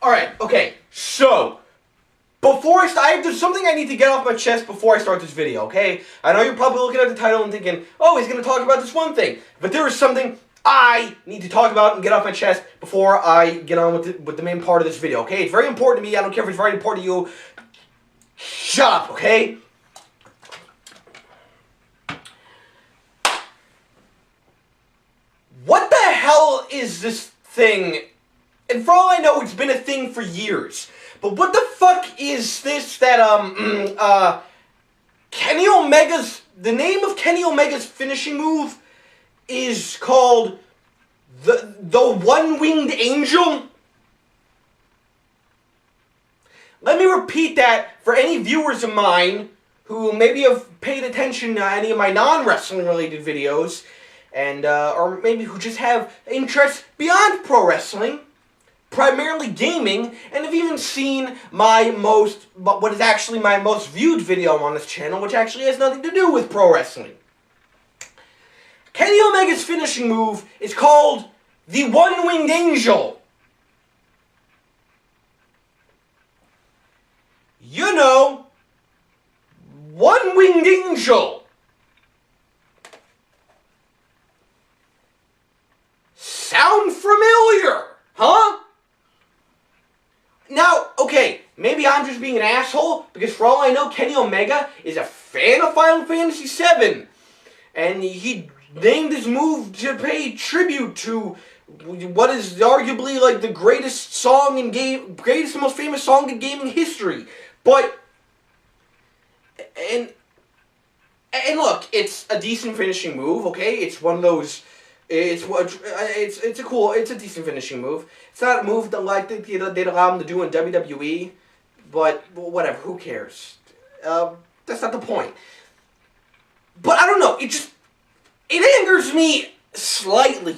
Alright, okay, so, before there's something I need to get off my chest before I start this video, okay? I know you're probably looking at the title and thinking, oh, he's going to talk about this one thing. But there is something I need to talk about and get off my chest before I get on with the main part of this video, okay? It's very important to me. I don't care if it's very important to you. Shut up, okay? What the hell is this thing? And for all I know, it's been a thing for years. But what the fuck is this that, Kenny Omega's, the name of Kenny Omega's finishing move is called the One-Winged Angel? Let me repeat that for any viewers of mine who maybe have paid attention to any of my non-wrestling related videos, and, or maybe who just have interests beyond pro wrestling, primarily gaming, and have even seen what is actually my most viewed video on this channel, which actually has nothing to do with pro wrestling. Kenny Omega's finishing move is called the One-Winged Angel. You know, One-Winged Angel. Sound familiar, huh? Now, okay, maybe I'm just being an asshole, because for all I know, Kenny Omega is a fan of Final Fantasy VII. And he named his move to pay tribute to what is arguably like the greatest song in greatest and most famous song in gaming history. But, and look, it's a decent finishing move, okay? It's one of those, it's a decent finishing move. It's not a move that like they'd allow him to do in WWE, but whatever, who cares? That's not the point. But I don't know, it angers me slightly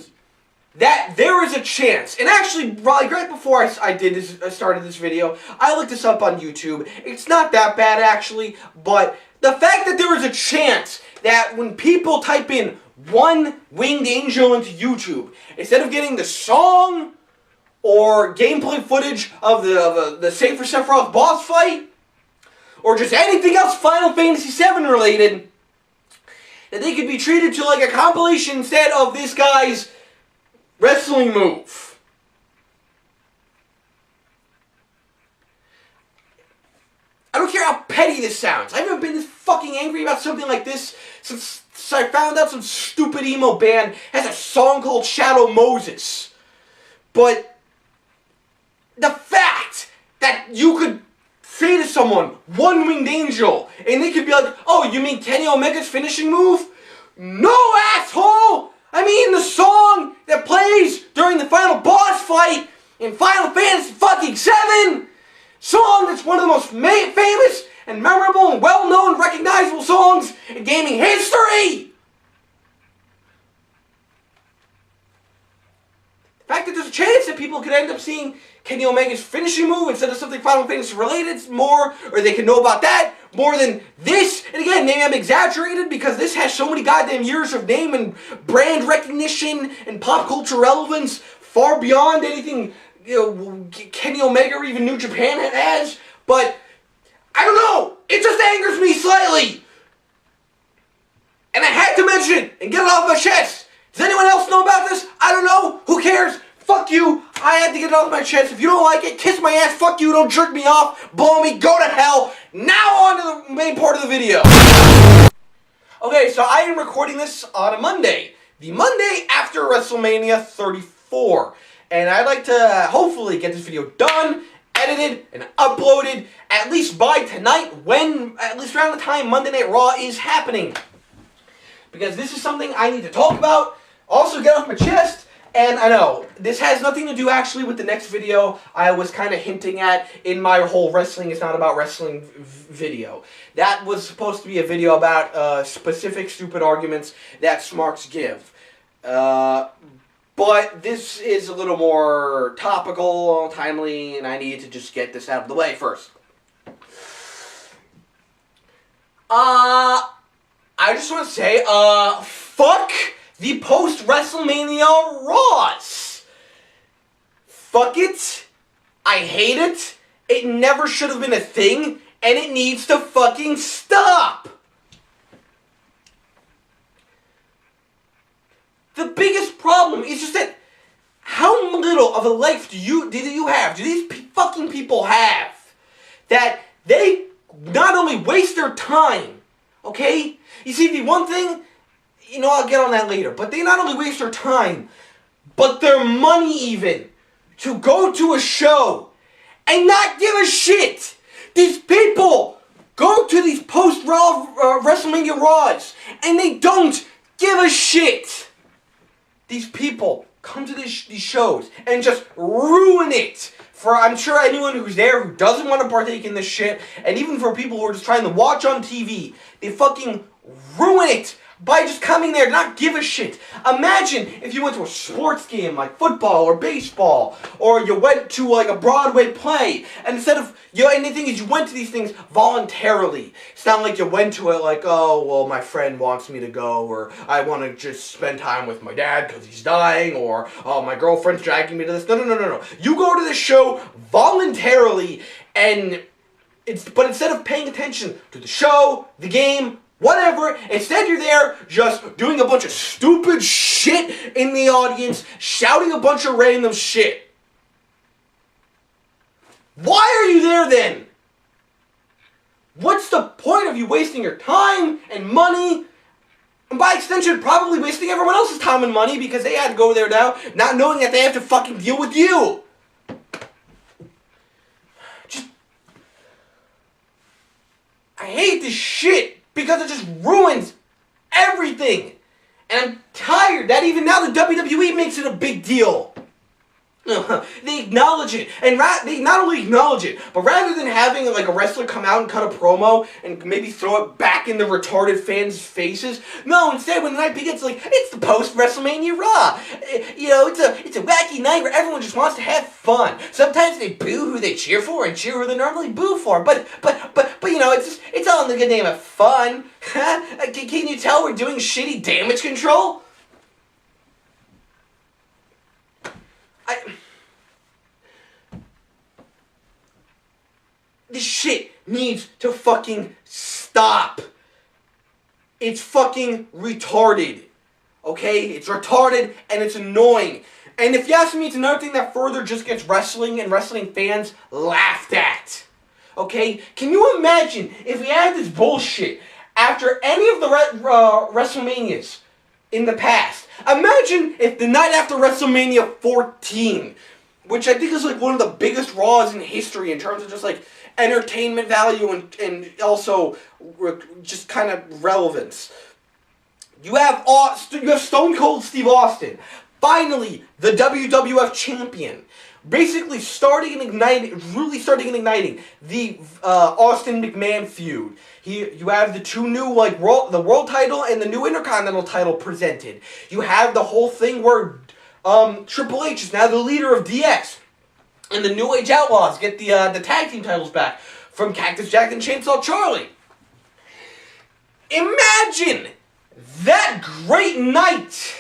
that there is a chance, and actually, right before I started this video, I looked this up on YouTube. It's not that bad, actually, but the fact that there is a chance that when people type in One-Winged Angel into YouTube, instead of getting the song or gameplay footage of the Safer Sephiroth boss fight, or just anything else Final Fantasy VII related, that they could be treated to like a compilation instead of this guy's wrestling move. I don't care how petty this sounds. I haven't been this fucking angry about something like this since I found out some stupid emo band has a song called Shadow Moses. But the fact that you could say to someone, One-Winged Angel, and they could be like, oh, you mean Kenny Omega's finishing move? No, asshole! I mean the song that plays during the final boss fight in Final Fantasy fucking VII! Song that's one of the most famous and memorable and well-known recognizable songs in gaming history! The fact that there's a chance that people could end up seeing Kenny Omega's finishing move instead of something Final Fantasy related more, or they can know about that more than this. And again, maybe I'm exaggerated because this has so many goddamn years of name and brand recognition and pop culture relevance far beyond anything, you know, Kenny Omega or even New Japan has. But I don't know. It just angers me slightly. And I had to mention it and get it off my chest. Does anyone else know about this? I don't know. Who cares? Fuck you. I had to get it off my chest. If you don't like it, kiss my ass. Fuck you. Don't jerk me off. Blow me. Go to hell. Now on to the main part of the video. Okay, so I am recording this on a Monday. The Monday after WrestleMania 34. And I'd like to hopefully get this video done, edited, and uploaded at least by tonight when, at least around the time Monday Night Raw is happening. Because this is something I need to talk about, also get off my chest, and I know, this has nothing to do actually with the next video I was kind of hinting at in my whole wrestling is not about wrestling video. That was supposed to be a video about specific stupid arguments that smarks give. But this is a little more topical, timely, and I need to just get this out of the way first. I just want to say, fuck the post-Wrestlemania Raws. Fuck it. I hate it. It never should have been a thing, and it needs to fucking stop. The biggest problem is just that how little of a life do you have? Do these fucking people have that they not only waste their time, okay? You see, the one thing, I'll get on that later, but they not only waste their time, but their money even, to go to a show and not give a shit. These people go to these post-Raw Wrestlemania Raws and they don't give a shit. These people come to these shows and just ruin it for, I'm sure, anyone who's there who doesn't want to partake in this shit, and even for people who are just trying to watch on TV. They fucking ruin it by just coming there, not give a shit. Imagine if you went to a sports game like football or baseball, or you went to like a Broadway play, and instead of, and the thing is, you went to these things voluntarily. It's not like you went to it like, oh, well, my friend wants me to go, or I want to just spend time with my dad because he's dying, or, oh, my girlfriend's dragging me to this. No. You go to this show voluntarily, and but instead of paying attention to the show, the game, whatever, instead you're there just doing a bunch of stupid shit in the audience, shouting a bunch of random shit. Why are you there then? What's the point of you wasting your time and money, and by extension probably wasting everyone else's time and money because they had to go there now, not knowing that they have to fucking deal with you? I hate this shit because it just ruins everything. And I'm tired that even now the WWE makes it a big deal. They acknowledge it, and they not only acknowledge it, but rather than having like a wrestler come out and cut a promo and maybe throw it back in the retarded fans' faces, no, instead when the night begins, like, it's the post-Wrestlemania Raw. It's a wacky night where everyone just wants to have fun. Sometimes they boo who they cheer for and cheer who they normally boo for, but it's all in the good name of fun. Can you tell we're doing shitty damage control? This shit needs to fucking stop. It's fucking retarded. Okay? It's retarded and it's annoying. And if you ask me, it's another thing that further just gets wrestling and wrestling fans laughed at. Okay? Can you imagine if we had this bullshit after any of the WrestleManias in the past? Imagine if the night after WrestleMania 14, which I think is like one of the biggest Raws in history in terms of just like entertainment value and also just kind of relevance. You have Stone Cold Steve Austin, finally the WWF champion, basically really starting and igniting the Austin McMahon feud. You have the two new, the world title and the new Intercontinental title presented. You have the whole thing where Triple H is now the leader of DX. And the New Age Outlaws get the tag team titles back from Cactus Jack and Chainsaw Charlie. Imagine that great night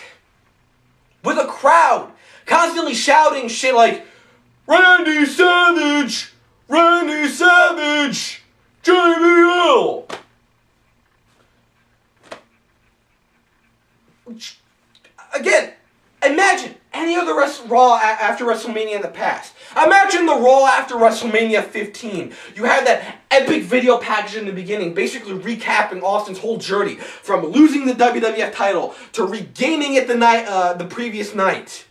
with a crowd constantly shouting shit like, Randy Savage! Randy Savage! JBL! Again, imagine any other Raw after WrestleMania in the past. Imagine the Raw after WrestleMania 15. You had that epic video package in the beginning, basically recapping Austin's whole journey from losing the WWF title to regaining it the previous night.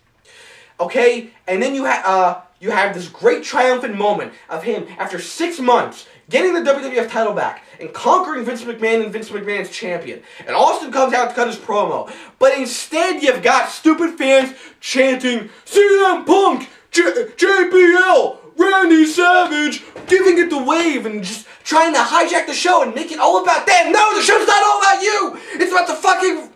Okay, and then you have this great triumphant moment of him after 6 months getting the WWF title back and conquering Vince McMahon and Vince McMahon's champion. And Austin comes out to cut his promo. But instead you've got stupid fans chanting, CM Punk, JBL, Randy Savage, giving it the wave and just trying to hijack the show and make it all about them. No, the show's not all about you. It's about the fucking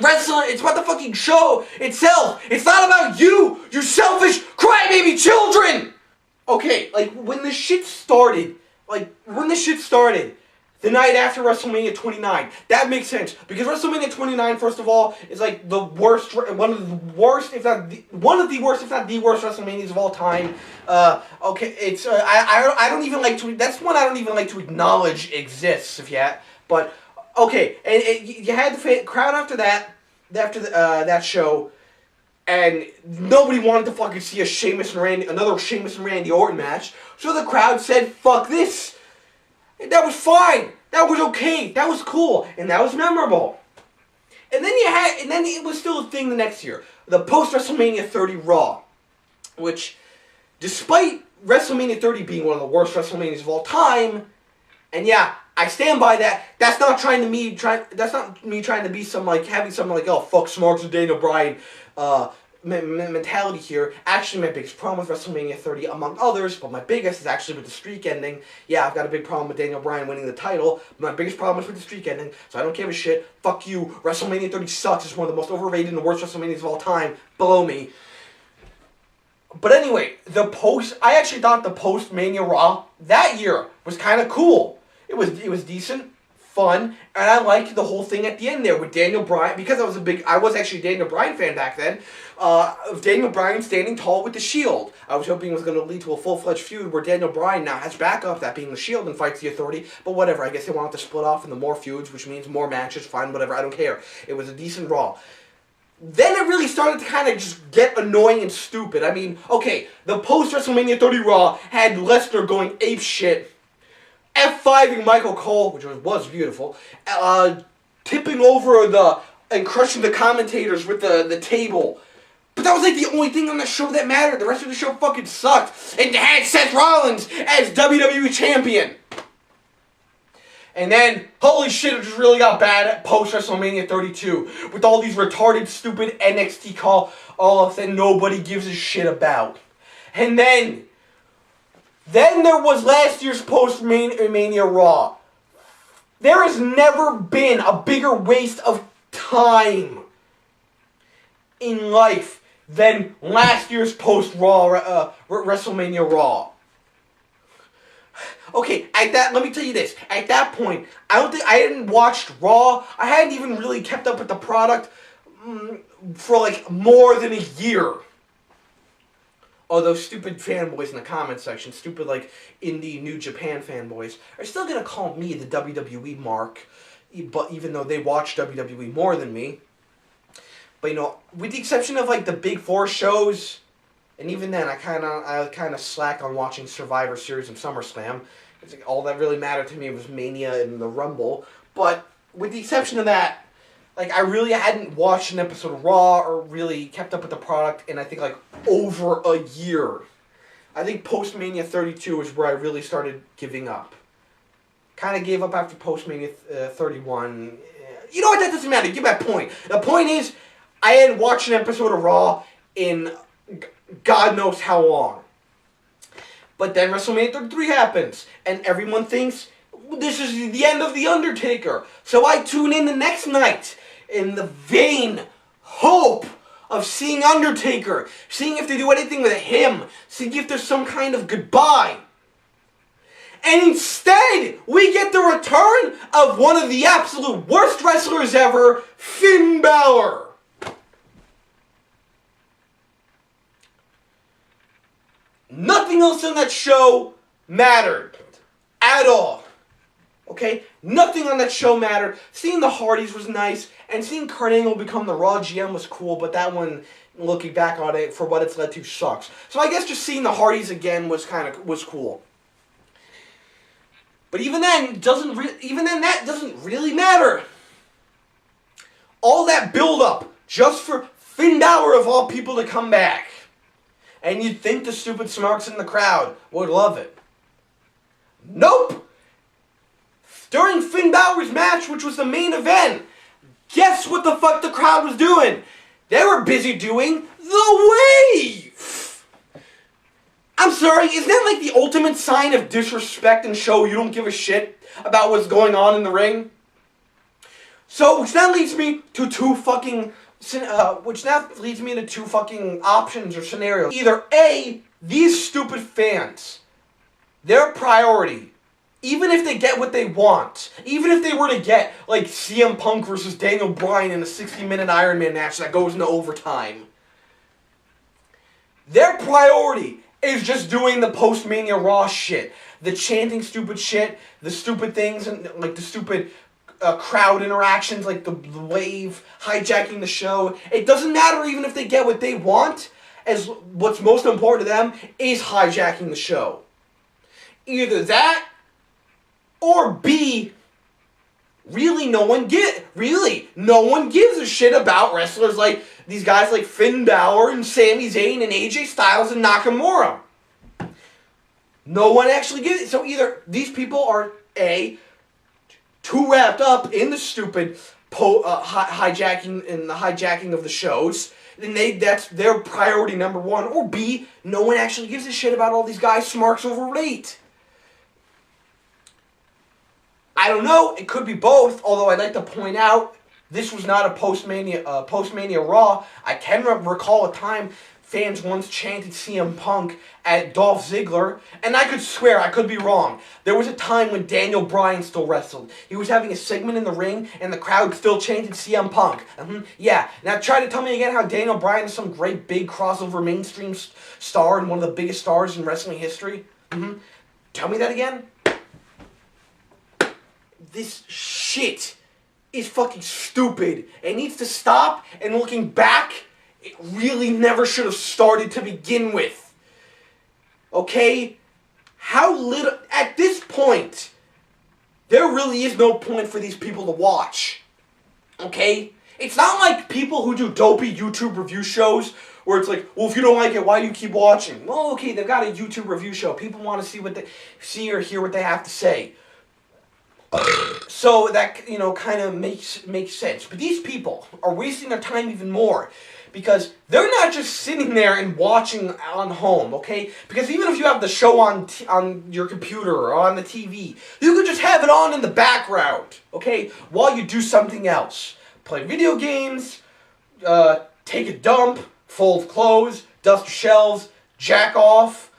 wrestling. It's about the fucking show itself. It's not about you, you selfish crybaby children. Okay, when this shit started, the night after WrestleMania 29. That makes sense because WrestleMania 29, first of all, is like the worst, one of the worst, if not the worst WrestleManias of all time. Okay, it's I don't even like to. That's one I don't even like to acknowledge exists. If yet, but okay, and you had the crowd after that, that show. And nobody wanted to fucking see another Sheamus and Randy Orton match. So the crowd said, fuck this. That was fine. That was okay. That was cool. And that was memorable. And then it was still a thing the next year. The post-WrestleMania 30 Raw. Which, despite WrestleMania 30 being one of the worst WrestleManias of all time, and yeah, I stand by that. That's not me trying to be some, like, having some, like, oh, fuck Smarks and Daniel Bryan, mentality here. Actually, my biggest problem with WrestleMania 30, among others, but my biggest is actually with the streak ending. Yeah, I've got a big problem with Daniel Bryan winning the title. My biggest problem is with the streak ending, so I don't give a shit. Fuck you. WrestleMania 30 sucks. It's one of the most overrated and the worst WrestleManias of all time. Below me. But anyway, I actually thought the post-Mania Raw that year was kind of cool. It was decent, fun, and I liked the whole thing at the end there with Daniel Bryan, because I was actually a Daniel Bryan fan back then, of Daniel Bryan standing tall with the Shield. I was hoping it was going to lead to a full-fledged feud where Daniel Bryan now has backup, that being the Shield, and fights the Authority, but whatever, I guess they wanted to split off into more feuds, which means more matches, fine, whatever, I don't care. It was a decent Raw. Then it really started to kind of just get annoying and stupid. I mean, okay, the post-WrestleMania 30 Raw had Lesnar going ape shit, F5ing Michael Cole, which was beautiful, tipping over and crushing the commentators with the table. But that was like the only thing on the show that mattered. The rest of the show fucking sucked. And they had Seth Rollins as WWE Champion. And then, holy shit, it just really got bad at post-WrestleMania 32. With all these retarded, stupid NXT call-offs that nobody gives a shit about. And then there was last year's post-Mania Raw. There has never been a bigger waste of time in life than last year's post-Raw WrestleMania Raw. Okay, let me tell you this. At that point, I hadn't watched Raw. I hadn't even really kept up with the product for like more than a year. Oh, those stupid fanboys in the comment section, stupid like indie New Japan fanboys, are still gonna call me the WWE mark, but even though they watch WWE more than me. But you know, with the exception of like the big four shows, and even then I kind of slack on watching Survivor Series and SummerSlam. It's like all that really mattered to me was Mania and the Rumble. But with the exception of that, like, I really hadn't watched an episode of Raw or really kept up with the product in, I think, like, over a year. I think post-Mania 32 is where I really started giving up. Kind of gave up after post-Mania 31. You know what? That doesn't matter. Give that point. The point is, I hadn't watched an episode of Raw in God knows how long. But then WrestleMania 33 happens, and everyone thinks this is the end of The Undertaker. So I tune in the next night in the vain hope of seeing Undertaker, seeing if they do anything with him, seeing if there's some kind of goodbye. And instead, we get the return of one of the absolute worst wrestlers ever, Finn Balor. Nothing else on that show mattered at all. Okay? Nothing on that show mattered. Seeing the Hardys was nice, and seeing Kurt Angle become the Raw GM was cool, but that one, looking back on it, for what it's led to, sucks. So I guess just seeing the Hardys again was cool. But even then, that doesn't really matter. All that build-up just for Finn Balor of all people to come back. And you'd think the stupid smarks in the crowd would love it. Nope! During Finn Balor's match, which was the main event, guess what the fuck the crowd was doing? They were busy doing the wave! I'm sorry, isn't that like the ultimate sign of disrespect and show you don't give a shit about what's going on in the ring? So, which now leads me to two fucking options or scenarios. Either A, these stupid fans, their priority even if they get what they want, even if they were to get, like, CM Punk versus Daniel Bryan in a 60-minute Iron Man match that goes into overtime, their priority is just doing the post-Mania Raw shit. The chanting stupid shit, the stupid things, and like the stupid crowd interactions, like the wave, hijacking the show. It doesn't matter even if they get what they want, as what's most important to them is hijacking the show. Either that, or B, no one gives a shit about wrestlers like these guys like Finn Balor and Sami Zayn and AJ Styles and Nakamura. No one actually gives it. So either these people are A, too wrapped up in the stupid hijacking and the hijacking of the shows, and that's their priority number one, or B, no one actually gives a shit about all these guys smarks over rate. I don't know. It could be both. Although I'd like to point out, this was not a post-Mania Raw. I can recall a time fans once chanted CM Punk at Dolph Ziggler, and I could swear, I could be wrong. There was a time when Daniel Bryan still wrestled. He was having a segment in the ring, and the crowd still chanted CM Punk. Yeah. Now try to tell me again how Daniel Bryan is some great big crossover mainstream star and one of the biggest stars in wrestling history. Tell me that again. This shit is fucking stupid. It needs to stop, and looking back, it really never should have started to begin with. Okay? How little... At this point, there really is no point for these people to watch. Okay? It's not like people who do dopey YouTube review shows where it's like, well, if you don't like it, why do you keep watching? Well, okay, they've got a YouTube review show. People want to see or hear what they have to say. So that, kind of makes sense. But these people are wasting their time even more because they're not just sitting there and watching on home, okay? Because even if you have the show on your computer or on the TV, you could just have it on in the background, okay? While you do something else. Play video games, take a dump, fold clothes, dust your shelves, jack off,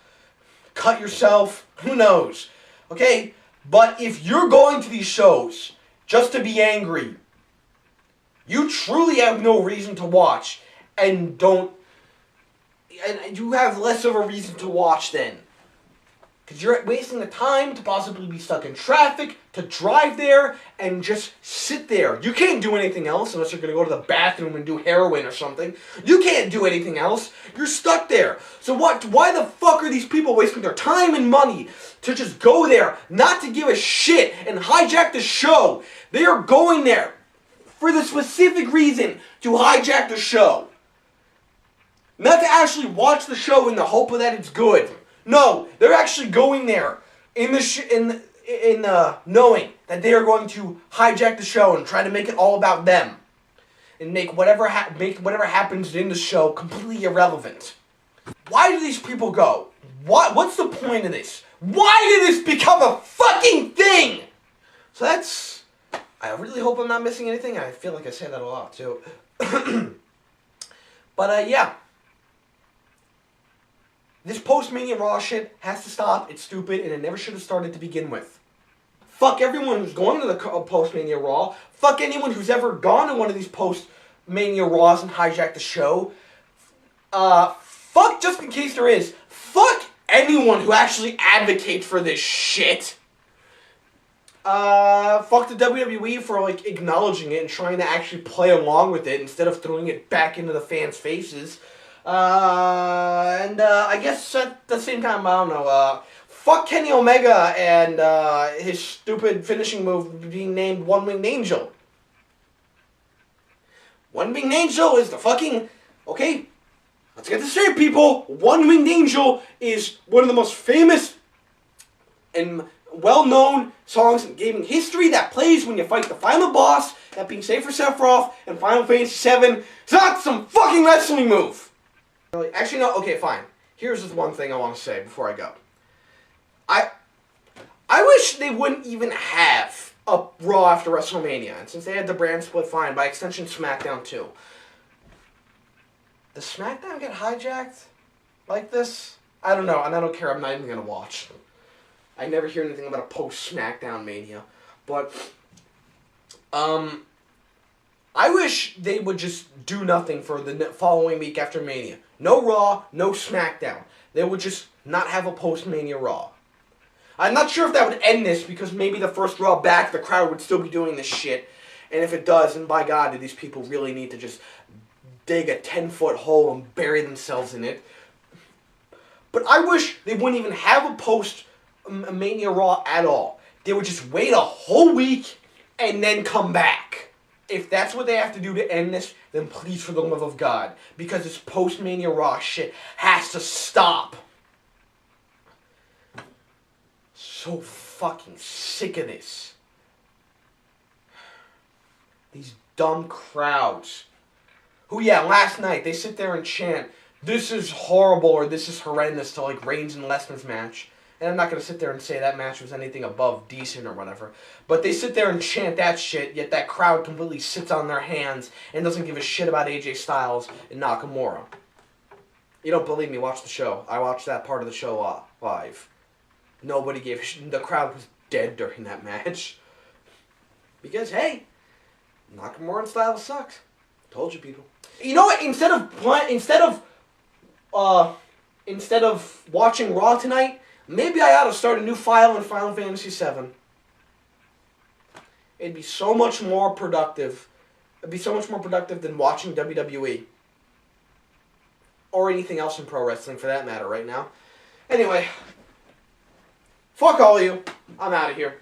cut yourself, who knows, okay? But if you're going to these shows just to be angry, you truly have no reason to watch, and you have less of a reason to watch then. Because you're wasting the time to possibly be stuck in traffic, to drive there, and just sit there. You can't do anything else unless you're going to go to the bathroom and do heroin or something. You can't do anything else. You're stuck there. So why the fuck are these people wasting their time and money to just go there, not to give a shit, and hijack the show? They are going there for the specific reason to hijack the show. Not to actually watch the show in the hope that it's good. No, they're actually going there in knowing that they are going to hijack the show and try to make it all about them, and make whatever happens in the show completely irrelevant. Why do these people go? What's the point of this? Why did this become a fucking thing? So that's... I really hope I'm not missing anything. I feel like I say that a lot too. But yeah. This post-Mania Raw shit has to stop. It's stupid, and it never should have started to begin with. Fuck everyone who's going to the post-Mania Raw. Fuck anyone who's ever gone to one of these post-Mania Raws and hijacked the show. Fuck, just in case there is, fuck anyone who actually advocates for this shit. Fuck the WWE for, acknowledging it and trying to actually play along with it instead of throwing it back into the fans' faces. I guess at the same time, I don't know, fuck Kenny Omega and, his stupid finishing move being named One-Winged Angel. One-Winged Angel is the fucking, okay, let's get this straight, people. One-Winged Angel is one of the most famous and well-known songs in gaming history that plays when you fight the final boss, that being Safer Sephiroth and Final Fantasy VII. It's not some fucking wrestling move. Actually, no, okay, fine. Here's just one thing I want to say before I go. I wish they wouldn't even have a Raw after WrestleMania. And since they had the brand split, fine. By extension, SmackDown too. Does SmackDown get hijacked like this? I don't know, and I don't care. I'm not even going to watch. I never hear anything about a post-SmackDown Mania. But, I wish they would just do nothing for the following week after Mania. No Raw, no SmackDown. They would just not have a post-Mania Raw. I'm not sure if that would end this, because maybe the first Raw back, the crowd would still be doing this shit. And if it does, and by God, do these people really need to just dig a 10-foot hole and bury themselves in it. But I wish they wouldn't even have a post-Mania Raw at all. They would just wait a whole week and then come back. If that's what they have to do to end this, then please, for the love of God, because this post-Mania Raw shit has to stop. So fucking sick of this. These dumb crowds. Who, yeah, last night, they sit there and chant, "This is horrible," or "This is horrendous," to, like, Reigns and Lesnar's match. And I'm not going to sit there and say that match was anything above decent or whatever. But they sit there and chant that shit, yet that crowd completely sits on their hands and doesn't give a shit about AJ Styles and Nakamura. You don't believe me? Watch the show. I watched that part of the show live. Nobody gave a shit. The crowd was dead during that match. Because, hey, Nakamura and Styles sucks. Told you, people. You know what? Instead of watching Raw tonight, maybe I ought to start a new file in Final Fantasy VII. It'd be so much more productive. It'd be so much more productive than watching WWE. Or anything else in pro wrestling, for that matter, right now. Anyway, fuck all of you. I'm out of here.